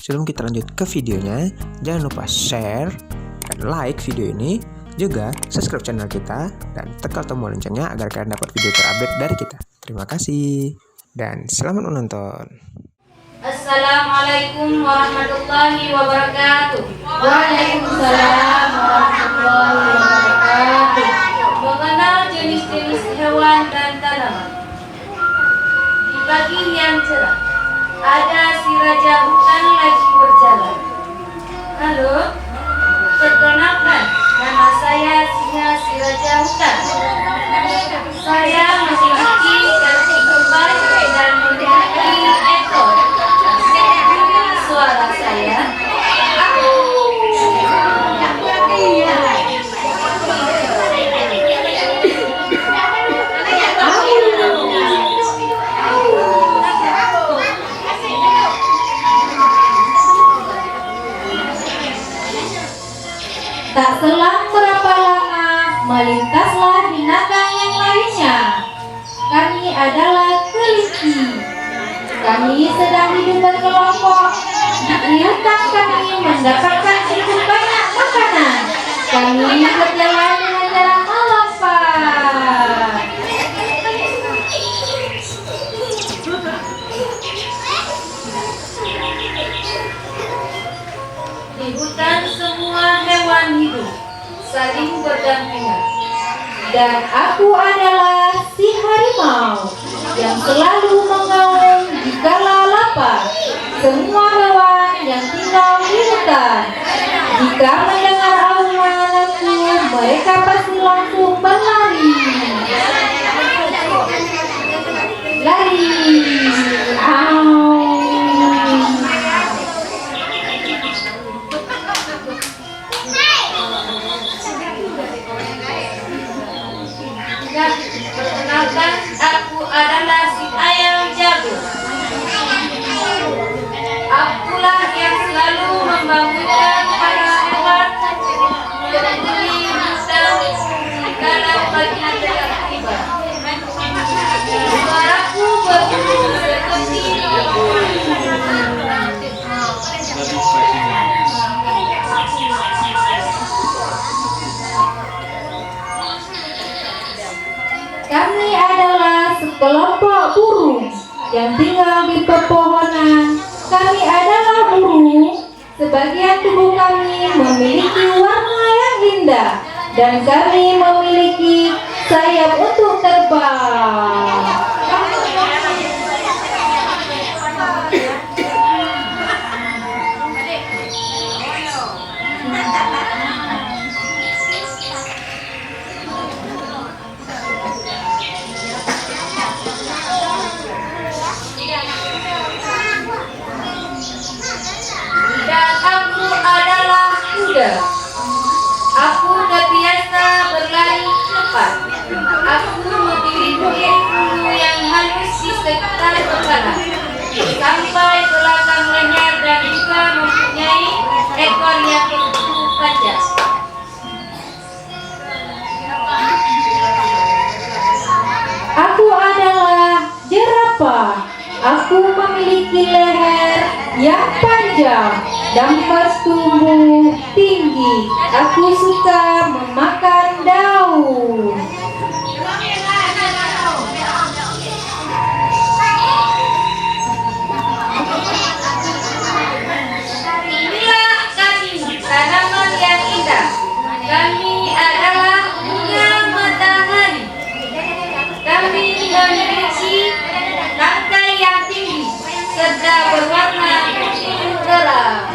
sebelum kita lanjut ke videonya, jangan lupa share dan like video ini, juga subscribe channel kita dan tekan tombol loncengnya agar kalian dapat video terupdate dari kita. Terima kasih dan selamat menonton. Assalamualaikum warahmatullahi wabarakatuh. Waalaikumsalam warahmatullahi wabarakatuh. Mengenal jenis-jenis hewan dan tanaman. Di pagi yang cerah, ada si raja hutan lagi berjalan. Halo, perkenalkan, nama saya Singa si raja hutan. Saya memiliki kaki kembar dan memiliki ekor. Suara saya Tak selang berapa lama, melintaslah binatang yang lainnya. Kami adalah kelinci. Kami sedang hidup berkelompok. Di hutan kami mendapatkan cukup banyak makanan. Kami berjalan dengan cara melompat. di hutan semua hewan hidup saling berdampingan. Dan aku adalah si harimau yang selalu mengaum jikala lapar. Semua hewan yang tinggal di hutan, jika mendengar auman aku, mereka pasti langsung berlari. Lari. Au. Perkenalkan, aku adalah si ayam jago. Akulah yang selalu membangunkan para hewan berdiri hutan kala pagi telah tiba. Suaraku berbunyi seperti Kami adalah sekelompok burung yang tinggal di pepohonan. Kami adalah burung. Sebagian tubuh kami memiliki warna yang indah dan kami memiliki sayap untuk terbang. dan aku adalah kuda. Aku terbiasa berlari cepat. Aku memiliki bulu yang halus di sekitar kepala sampai belakang leher dan juga mempunyai ekor yang cukup panjang. Aku adalah jerapah. Aku memiliki leher yang panjang dan bertubuh tinggi. Aku suka memakan daun. Inilah kami, tanaman yang indah. Kami adalah bunga matahari. Kami memiliki tangkai yang tinggi serta berwarna kuning gelap.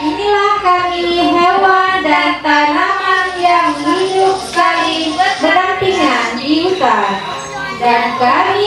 Inilah kami, hewan dan tanaman yang hidup saling berdampingan di hutan. Dan kami